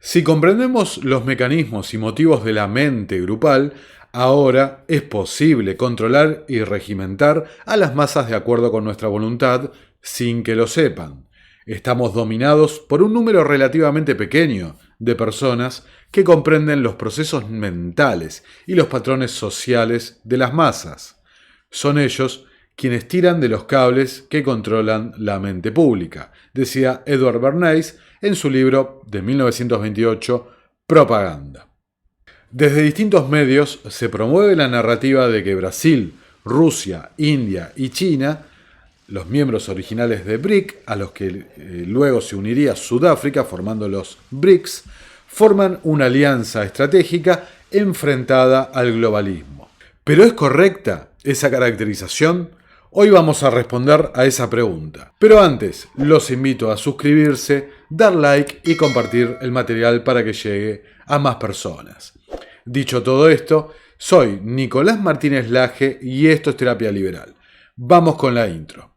Si comprendemos los mecanismos y motivos de la mente grupal, ahora es posible controlar y regimentar a las masas de acuerdo con nuestra voluntad sin que lo sepan. Estamos dominados por un número relativamente pequeño de personas que comprenden los procesos mentales y los patrones sociales de las masas. Son ellos quienes tiran de los cables que controlan la mente pública, decía Edward Bernays en su libro de 1928, Propaganda. Desde distintos medios se promueve la narrativa de que Brasil, Rusia, India y China, los miembros originales de BRIC, a los que luego se uniría Sudáfrica formando los BRICS, forman una alianza estratégica enfrentada al globalismo. ¿Pero es correcta esa caracterización? Hoy vamos a responder a esa pregunta. Pero antes, los invito a suscribirse, dar like y compartir el material para que llegue a más personas. Dicho todo esto, soy Nicolás Martínez Laje y esto es Terapia Liberal. Vamos con la intro.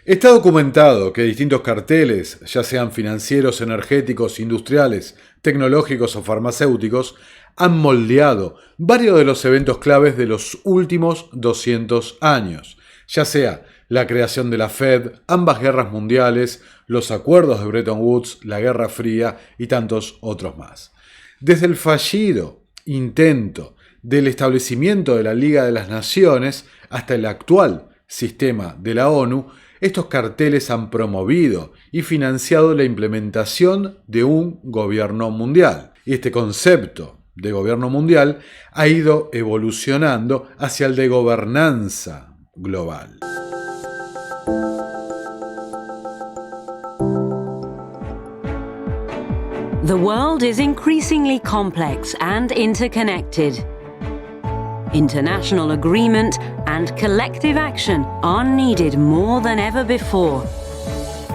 Está documentado que distintos carteles, ya sean financieros, energéticos, industriales, tecnológicos o farmacéuticos, han moldeado varios de los eventos claves de los últimos 200 años, ya sea la creación de la Fed, ambas guerras mundiales, los acuerdos de Bretton Woods, la Guerra Fría y tantos otros más. Desde el fallido intento del establecimiento de la Liga de las Naciones hasta el actual sistema de la ONU, estos carteles han promovido y financiado la implementación de un gobierno mundial. Y este concepto de gobierno mundial ha ido evolucionando hacia el de gobernanza global. The world is increasingly complex and interconnected. International agreement and collective action are needed more than ever before.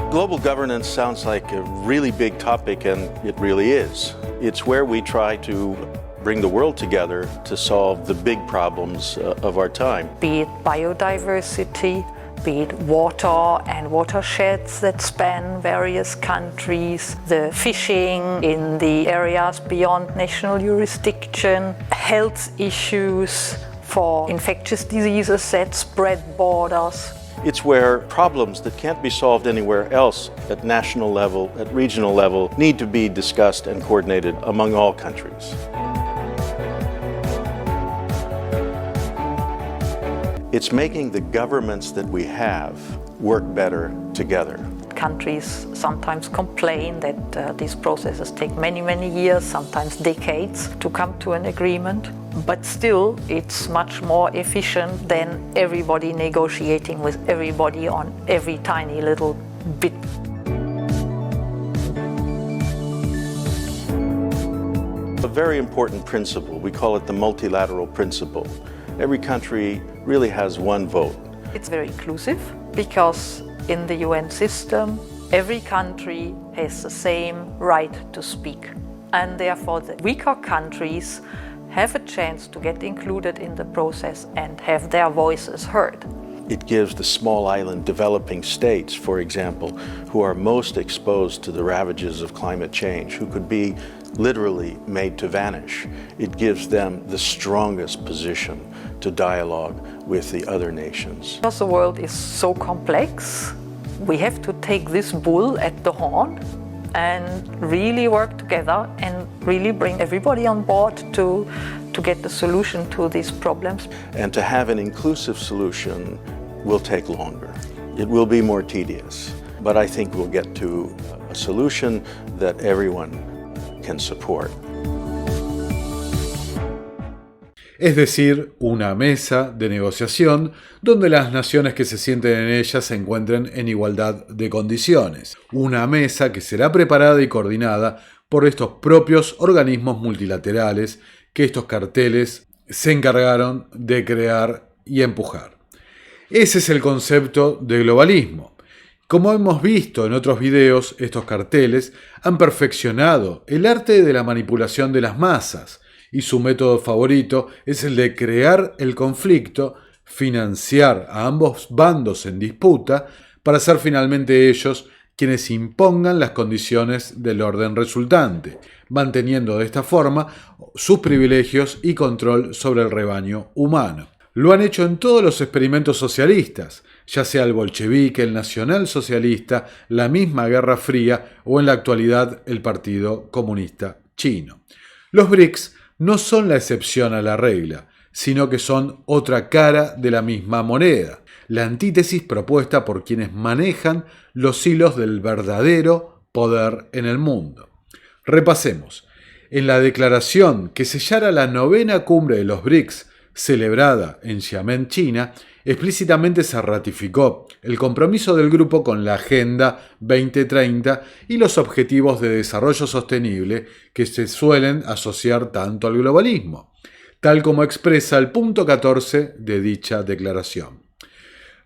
Global governance sounds like a really big topic, and it really is. It's where we try to bring the world together to solve the big problems of our time. Be it biodiversity, be it water and watersheds that span various countries, the fishing in the areas beyond national jurisdiction, health issues for infectious diseases that spread borders. It's where problems that can't be solved anywhere else at national level, at regional level, need to be discussed and coordinated among all countries. It's making the governments that we have work better together. Countries sometimes complain that these processes take many, many years, sometimes decades, to come to an agreement. But still, it's much more efficient than everybody negotiating with everybody on every tiny little bit. A very important principle, we call it the multilateral principle. Every country really has one vote. It's very inclusive because in the UN system, every country has the same right to speak. And therefore, the weaker countries have a chance to get included in the process and have their voices heard. It gives the small island developing states, for example, who are most exposed to the ravages of climate change, who could be literally made to vanish. It gives them the strongest position to dialogue with the other nations. Because the world is so complex, we have to take this bull at the horn and really work together and really bring everybody on board to get the solution to these problems. And to have an inclusive solution will take longer. It will be more tedious, but I think we'll get to a solution that everyone can support. Es decir, una mesa de negociación donde las naciones que se sienten en ella se encuentren en igualdad de condiciones. Una mesa que será preparada y coordinada por estos propios organismos multilaterales que estos carteles se encargaron de crear y empujar. Ese es el concepto de globalismo. Como hemos visto en otros videos, estos carteles han perfeccionado el arte de la manipulación de las masas y su método favorito es el de crear el conflicto, financiar a ambos bandos en disputa para ser finalmente ellos quienes impongan las condiciones del orden resultante, manteniendo de esta forma sus privilegios y control sobre el rebaño humano. Lo han hecho en todos los experimentos socialistas, ya sea el bolchevique, el nacionalsocialista, la misma Guerra Fría o en la actualidad el Partido Comunista Chino. Los BRICS no son la excepción a la regla, sino que son otra cara de la misma moneda, la antítesis propuesta por quienes manejan los hilos del verdadero poder en el mundo. Repasemos. En la declaración que sellara la 9ª cumbre de los BRICS, celebrada en Xiamen, China, explícitamente se ratificó el compromiso del grupo con la Agenda 2030 y los objetivos de desarrollo sostenible que se suelen asociar tanto al globalismo, tal como expresa el punto 14 de dicha declaración.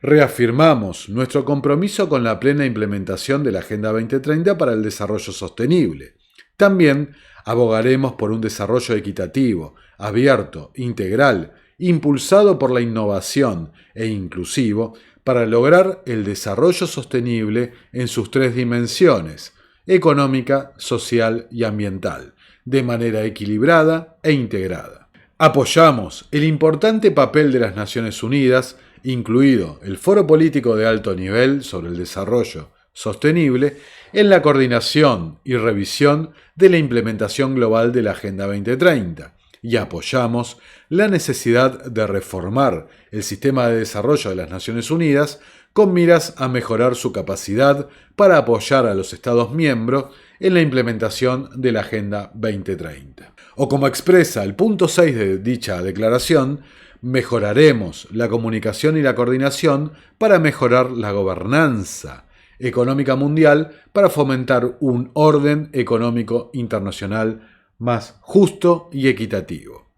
Reafirmamos nuestro compromiso con la plena implementación de la Agenda 2030 para el desarrollo sostenible. También abogaremos por un desarrollo equitativo, abierto, integral, impulsado por la innovación e inclusivo para lograr el desarrollo sostenible en sus 3 dimensiones, económica, social y ambiental, de manera equilibrada e integrada. Apoyamos el importante papel de las Naciones Unidas, incluido el Foro Político de Alto Nivel sobre el Desarrollo Sostenible, en la coordinación y revisión de la implementación global de la Agenda 2030 y apoyamos la necesidad de reformar el sistema de desarrollo de las Naciones Unidas con miras a mejorar su capacidad para apoyar a los Estados miembros en la implementación de la Agenda 2030. O como expresa el punto 6 de dicha declaración, mejoraremos la comunicación y la coordinación para mejorar la gobernanza económica mundial para fomentar un orden económico internacional más justo y equitativo.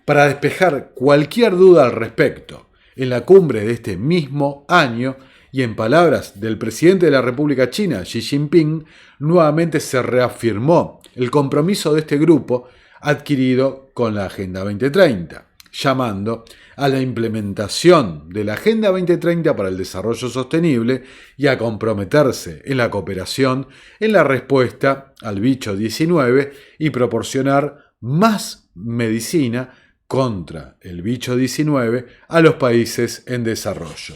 Para despejar cualquier duda al respecto, en la cumbre de este mismo año, y en palabras del presidente de la República China, Xi Jinping, nuevamente se reafirmó el compromiso de este grupo adquirido con la Agenda 2030, llamando a la implementación de la Agenda 2030 para el Desarrollo Sostenible y a comprometerse en la cooperación en la respuesta al bicho 19 y proporcionar más medicina contra el bicho 19 a los países en desarrollo,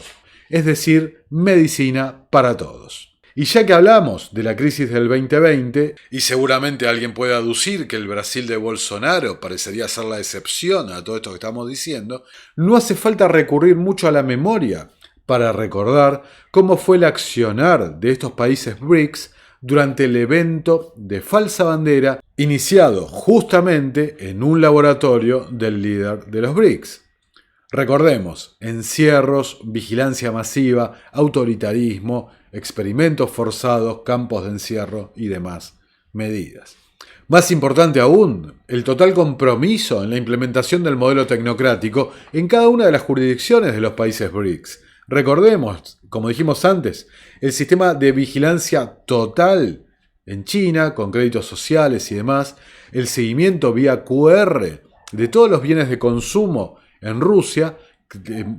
es decir, medicina para todos. Y ya que hablamos de la crisis del 2020, y seguramente alguien puede aducir que el Brasil de Bolsonaro parecería ser la excepción a todo esto que estamos diciendo, no hace falta recurrir mucho a la memoria para recordar cómo fue el accionar de estos países BRICS durante el evento de falsa bandera iniciado justamente en un laboratorio del líder de los BRICS. Recordemos, encierros, vigilancia masiva, autoritarismo, experimentos forzados, campos de encierro y demás medidas. Más importante aún, el total compromiso en la implementación del modelo tecnocrático en cada una de las jurisdicciones de los países BRICS. Recordemos, como dijimos antes, el sistema de vigilancia total en China, con créditos sociales y demás, el seguimiento vía QR de todos los bienes de consumo en Rusia,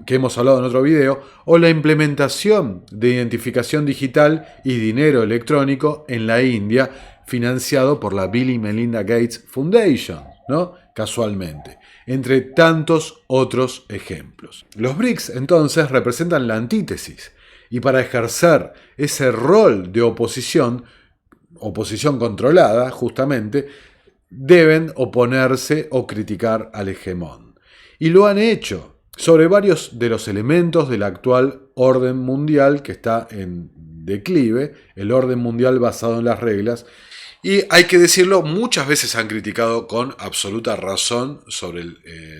que hemos hablado en otro video, o la implementación de identificación digital y dinero electrónico en la India, financiado por la Bill y Melinda Gates Foundation, ¿no? Casualmente, entre tantos otros ejemplos. Los BRICS entonces representan la antítesis, y para ejercer ese rol de oposición controlada justamente, deben oponerse o criticar al hegemón. Y lo han hecho sobre varios de los elementos del actual orden mundial que está en declive, el orden mundial basado en las reglas. Y hay que decirlo, muchas veces han criticado con absoluta razón sobre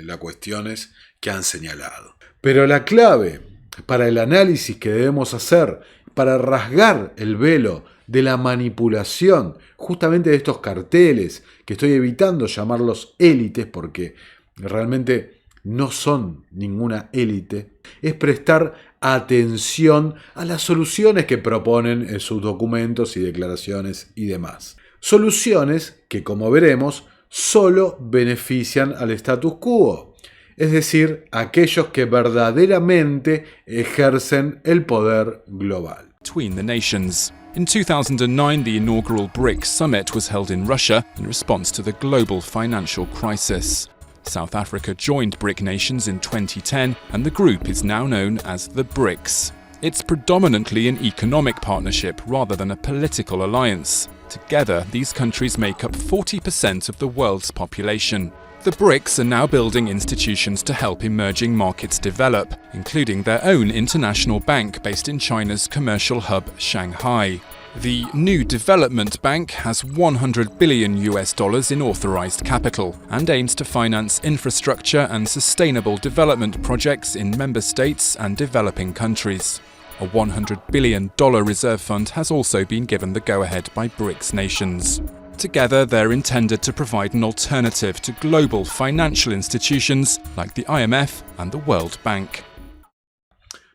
las cuestiones que han señalado. Pero la clave para el análisis que debemos hacer, para rasgar el velo de la manipulación justamente de estos carteles, que estoy evitando llamarlos élites porque realmente no son ninguna élite es prestar atención a las soluciones que proponen en sus documentos y declaraciones y demás. Soluciones que, como veremos, solo benefician al status quo, es decir, aquellos que verdaderamente ejercen el poder global. Between the nations. In 2009, the inaugural BRICS summit was held in Russia in response to the global financial crisis. South Africa joined BRIC nations in 2010, and the group is now known as the BRICS. It's predominantly an economic partnership rather than a political alliance. Together, these countries make up 40% of the world's population. The BRICS are now building institutions to help emerging markets develop, including their own international bank based in China's commercial hub, Shanghai. The New Development Bank has $100 billion in authorized capital and aims to finance infrastructure and sustainable development projects in member states and developing countries. A $100 billion reserve fund has also been given the go-ahead by BRICS nations. Together, they're intended to provide an alternative to global financial institutions like the IMF and the World Bank.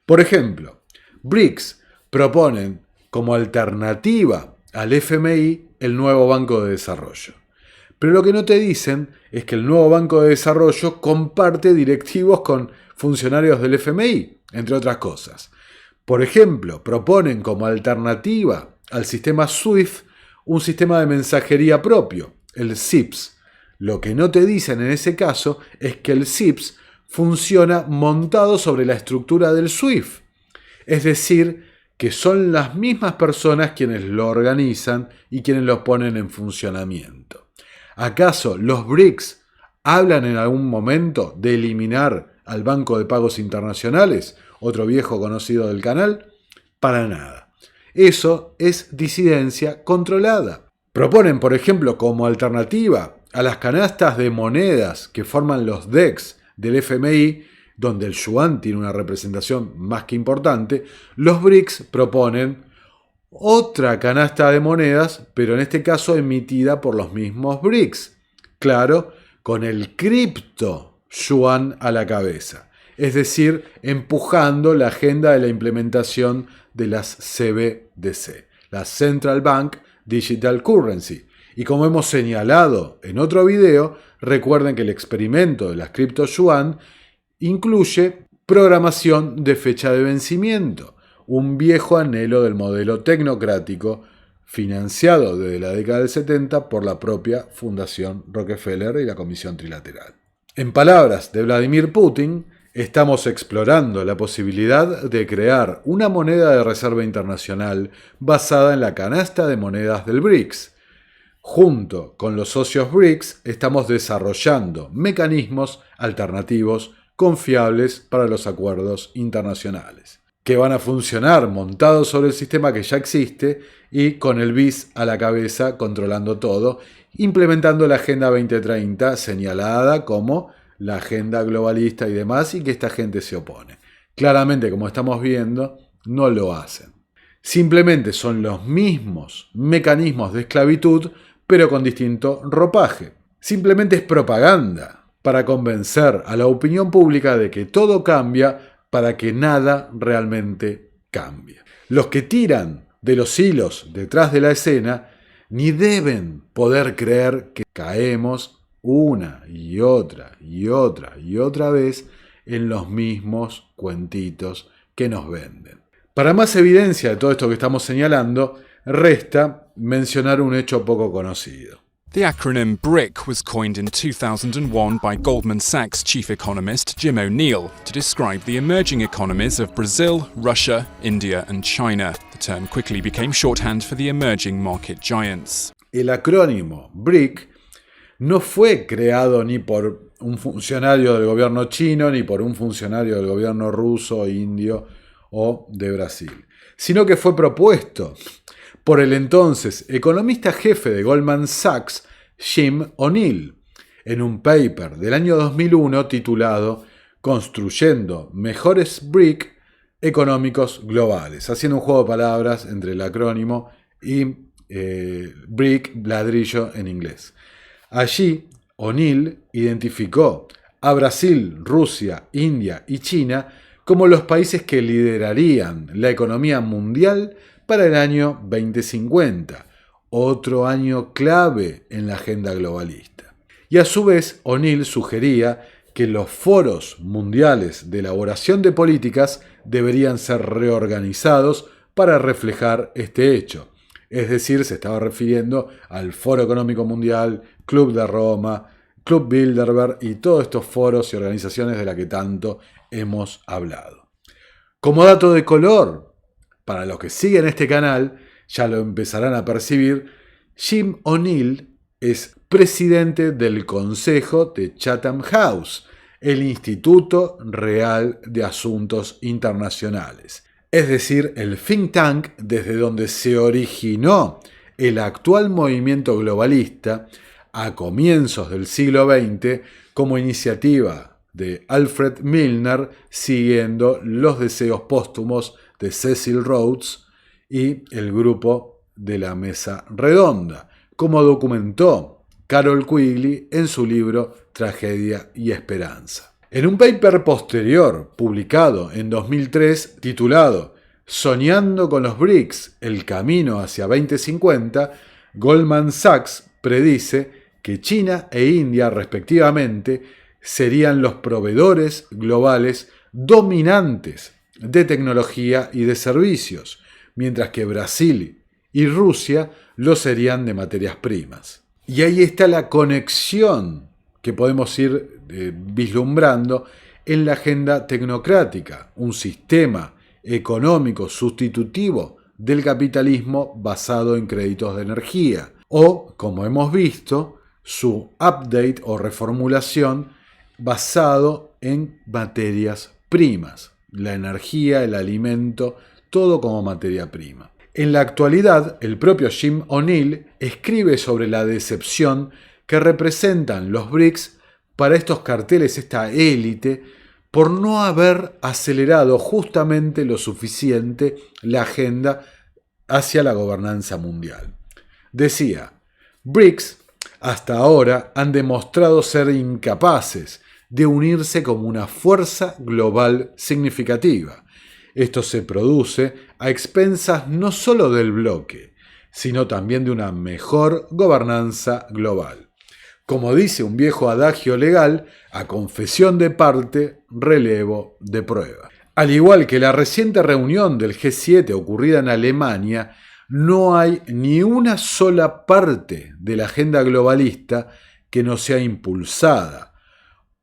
Por ejemplo, BRICS proponen como alternativa al FMI el nuevo Banco de Desarrollo. Pero lo que no te dicen es que el nuevo Banco de Desarrollo comparte directivos con funcionarios del FMI, entre otras cosas. Por ejemplo, proponen como alternativa al sistema SWIFT un sistema de mensajería propio, el CIPS. Lo que no te dicen en ese caso es que el CIPS funciona montado sobre la estructura del SWIFT. Es decir, que son las mismas personas quienes lo organizan y quienes lo ponen en funcionamiento. ¿Acaso los BRICS hablan en algún momento de eliminar al Banco de Pagos Internacionales, otro viejo conocido del canal? Para nada. Eso es disidencia controlada. Proponen, por ejemplo, como alternativa a las canastas de monedas que forman los DEX del FMI, donde el yuan tiene una representación más que importante, los BRICS proponen otra canasta de monedas, pero en este caso emitida por los mismos BRICS. Claro, con el cripto yuan a la cabeza. Es decir, empujando la agenda de la implementación de las CBDC, la Central Bank Digital Currency. Y como hemos señalado en otro video, recuerden que el experimento de las cripto yuan incluye programación de fecha de vencimiento, un viejo anhelo del modelo tecnocrático financiado desde la década del 70 por la propia Fundación Rockefeller y la Comisión Trilateral. En palabras de Vladimir Putin, estamos explorando la posibilidad de crear una moneda de reserva internacional basada en la canasta de monedas del BRICS. Junto con los socios BRICS estamos desarrollando mecanismos alternativos confiables para los acuerdos internacionales, que van a funcionar montados sobre el sistema que ya existe y con el BIS a la cabeza controlando todo, implementando la Agenda 2030 señalada como la agenda globalista y demás, y que esta gente se opone. Claramente, como estamos viendo, no lo hacen. Simplemente son los mismos mecanismos de esclavitud, pero con distinto ropaje. Simplemente es propaganda para convencer a la opinión pública de que todo cambia para que nada realmente cambie. Los que tiran de los hilos detrás de la escena ni deben poder creer que caemos una y otra y otra y otra vez en los mismos cuentitos que nos venden. Para más evidencia de todo esto que estamos señalando, resta mencionar un hecho poco conocido. The acronym BRIC was coined in 2001 by Goldman Sachs chief economist Jim O'Neill to describe the emerging economies of Brazil, Russia, India and China. The term quickly became shorthand for the emerging market giants. El acrónimo BRIC no fue creado ni por un funcionario del gobierno chino, ni por un funcionario del gobierno ruso, indio o de Brasil, sino que fue propuesto por el entonces economista jefe de Goldman Sachs, Jim O'Neill, en un paper del año 2001 titulado Construyendo mejores BRIC económicos globales, haciendo un juego de palabras entre el acrónimo y BRIC, ladrillo en inglés. Allí, O'Neill identificó a Brasil, Rusia, India y China como los países que liderarían la economía mundial para el año 2050, otro año clave en la agenda globalista. Y a su vez, O'Neill sugería que los foros mundiales de elaboración de políticas deberían ser reorganizados para reflejar este hecho. Es decir, se estaba refiriendo al Foro Económico Mundial, Club de Roma, Club Bilderberg y todos estos foros y organizaciones de las que tanto hemos hablado. Como dato de color, para los que siguen este canal, ya lo empezarán a percibir, Jim O'Neill es presidente del Consejo de Chatham House, el Instituto Real de Asuntos Internacionales, es decir, el think tank desde donde se originó el actual movimiento globalista a comienzos del siglo XX como iniciativa de Alfred Milner, siguiendo los deseos póstumos de Cecil Rhodes y el grupo de la Mesa Redonda, como documentó Carol Quigley en su libro Tragedia y Esperanza. En un paper posterior, publicado en 2003, titulado Soñando con los BRICS, el camino hacia 2050, Goldman Sachs predice que China e India, respectivamente, serían los proveedores globales dominantes de tecnología y de servicios, mientras que Brasil y Rusia lo serían de materias primas. Y ahí está la conexión que podemos ir vislumbrando en la agenda tecnocrática, un sistema económico sustitutivo del capitalismo basado en créditos de energía, o, como hemos visto, su update o reformulación basado en materias primas, la energía, el alimento, todo como materia prima. En la actualidad, el propio Jim O'Neill escribe sobre la decepción que representan los BRICS para estos carteles, esta élite, por no haber acelerado justamente lo suficiente la agenda hacia la gobernanza mundial. Decía, BRICS hasta ahora han demostrado ser incapaces de unirse como una fuerza global significativa. Esto se produce a expensas no solo del bloque, sino también de una mejor gobernanza global. Como dice un viejo adagio legal, a confesión de parte, relevo de prueba. Al igual que la reciente reunión del G7 ocurrida en Alemania, no hay ni una sola parte de la agenda globalista que no sea impulsada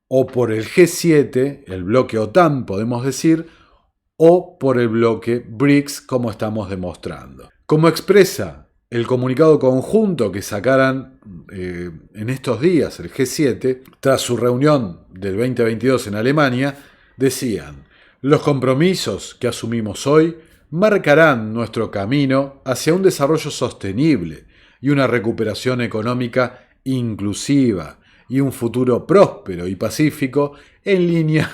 o por el G7, el bloque OTAN podemos decir, o por el bloque BRICS, como estamos demostrando. Como expresa el comunicado conjunto que sacaran en estos días el G7, tras su reunión del 2022 en Alemania, decían: los compromisos que asumimos hoy marcarán nuestro camino hacia un desarrollo sostenible y una recuperación económica inclusiva y un futuro próspero y pacífico en línea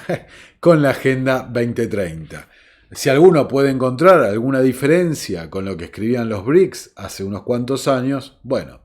con la Agenda 2030. Si alguno puede encontrar alguna diferencia con lo que escribían los BRICS hace unos cuantos años, bueno,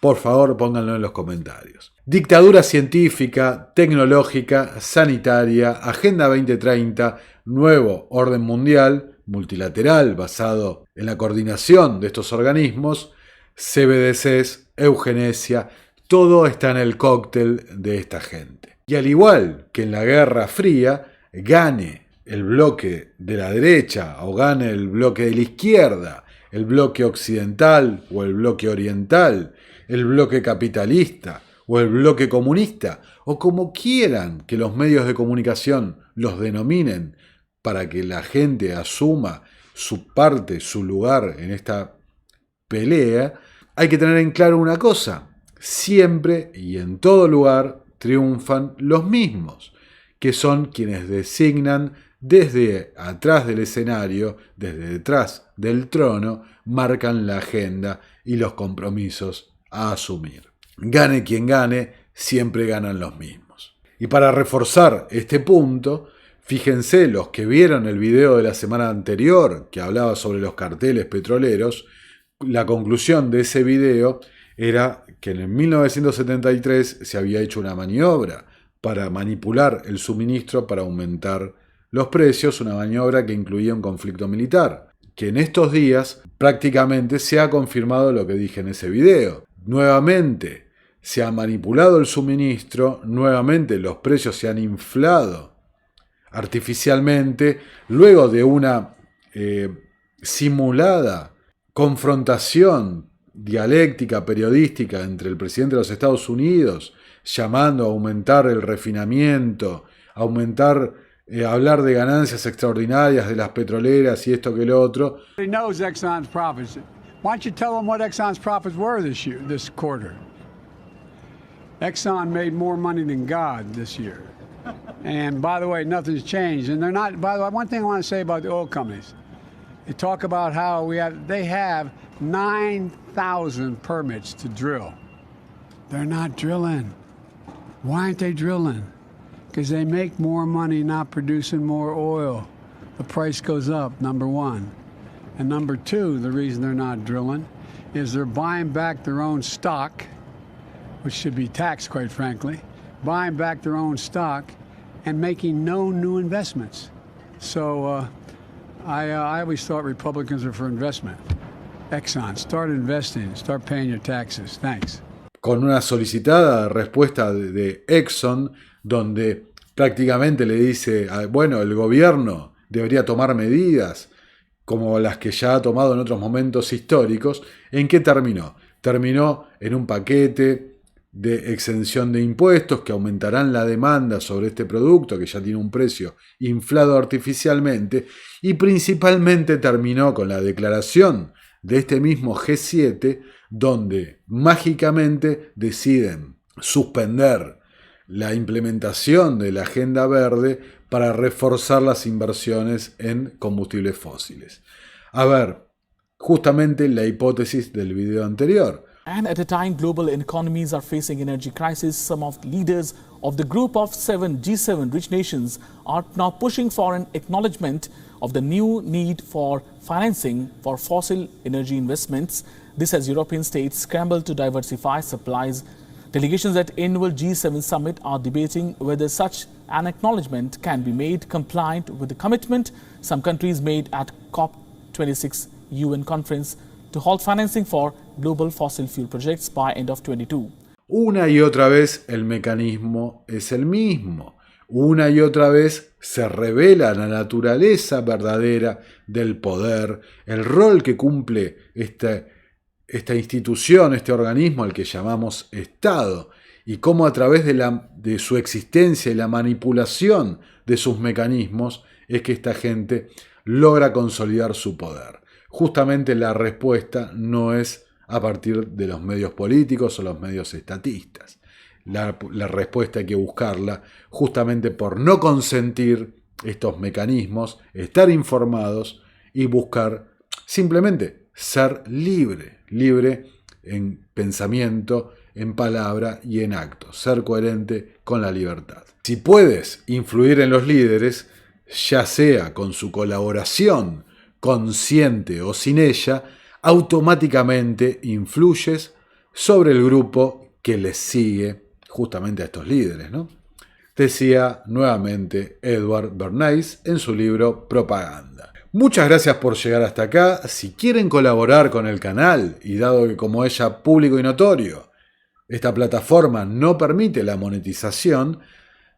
por favor pónganlo en los comentarios. Dictadura científica, tecnológica, sanitaria, Agenda 2030, nuevo orden mundial, multilateral basado en la coordinación de estos organismos, CBDCs, eugenesia, todo está en el cóctel de esta gente. Y al igual que en la Guerra Fría, gane el bloque de la derecha o gane el bloque de la izquierda, el bloque occidental o el bloque oriental, el bloque capitalista o el bloque comunista, o como quieran que los medios de comunicación los denominen, para que la gente asuma su parte, su lugar en esta pelea, hay que tener en claro una cosa: siempre y en todo lugar triunfan los mismos, que son quienes designan desde atrás del escenario, desde detrás del trono, marcan la agenda y los compromisos a asumir. Gane quien gane, siempre ganan los mismos. Y para reforzar este punto, fíjense los que vieron el video de la semana anterior que hablaba sobre los carteles petroleros, la conclusión de ese video era que en 1973 se había hecho una maniobra para manipular el suministro para aumentar los precios, una maniobra que incluía un conflicto militar, que en estos días prácticamente se ha confirmado lo que dije en ese video. Nuevamente se ha manipulado el suministro, nuevamente los precios se han inflado artificialmente, luego de una simulada confrontación dialéctica, periodística entre el presidente de los Estados Unidos, llamando a aumentar el refinamiento, hablar de ganancias extraordinarias de las petroleras y esto que lo otro. He knows Exxon's profits. Why don't you tell them what Exxon's profits were this quarter? Exxon made more money than God this year. And by the way, nothing's changed. And they're not, by the way, one thing I want to say about the oil companies. They talk about how they have 9,000 permits to drill. They're not drilling. Why aren't they drilling? Because they make more money not producing more oil. The price goes up, number one. And number two, the reason they're not drilling is they're buying back their own stock, which should be taxed, quite frankly, buying back their own stock and making no new investments. So I always thought Republicans are for investment. Exxon, start investing, start paying your taxes. Thanks. Con una solicitada respuesta de Exxon, donde prácticamente le dice, bueno, el gobierno debería tomar medidas como las que ya ha tomado en otros momentos históricos. ¿En qué terminó? Terminó en un paquete de exención de impuestos que aumentarán la demanda sobre este producto que ya tiene un precio inflado artificialmente, y principalmente terminó con la declaración de este mismo G7, donde mágicamente deciden suspender la implementación de la agenda verde para reforzar las inversiones en combustibles fósiles. A ver, justamente la hipótesis del video anterior. And at a time global economies are facing energy crisis, some of the leaders of the group of G7 rich nations are now pushing for an acknowledgement of the new need for financing for fossil energy investments. This as European states scramble to diversify supplies. Delegations at annual G7 summit are debating whether such an acknowledgement can be made compliant with the commitment some countries made at COP26 UN conference to halt financing for global fossil fuel projects by end of 2022. Una y otra vez el mecanismo es el mismo. Una y otra vez se revela la naturaleza verdadera del poder, el rol que cumple esta institución, este organismo al que llamamos Estado, y cómo a través de su existencia y la manipulación de sus mecanismos es que esta gente logra consolidar su poder. Justamente la respuesta no es a partir de los medios políticos o los medios estatistas. La respuesta hay que buscarla justamente por no consentir estos mecanismos, estar informados y buscar simplemente ser libre en pensamiento, en palabra y en acto, ser coherente con la libertad. Si puedes influir en los líderes, ya sea con su colaboración consciente o sin ella, automáticamente influyes sobre el grupo que les sigue justamente a estos líderes, ¿no? Decía nuevamente Edward Bernays en su libro Propaganda. Muchas gracias por llegar hasta acá. Si quieren colaborar con el canal, y dado que como es ya público y notorio, esta plataforma no permite la monetización,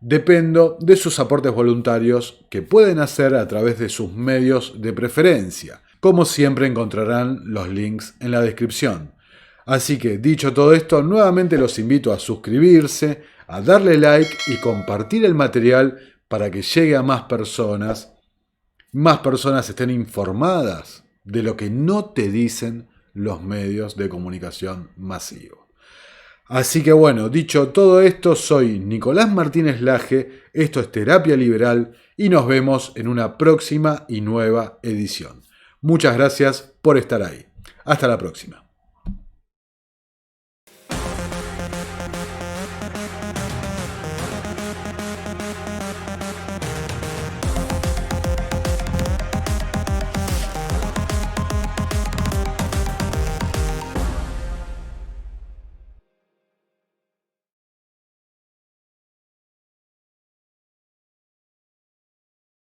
dependo de sus aportes voluntarios que pueden hacer a través de sus medios de preferencia. Como siempre encontrarán los links en la descripción. Así que dicho todo esto, nuevamente los invito a suscribirse, a darle like y compartir el material para que llegue a más personas estén informadas de lo que no te dicen los medios de comunicación masivos. Así que bueno, dicho todo esto, soy Nicolás Martínez Laje, esto es Terapia Liberal y nos vemos en una próxima y nueva edición. Muchas gracias por estar ahí. Hasta la próxima.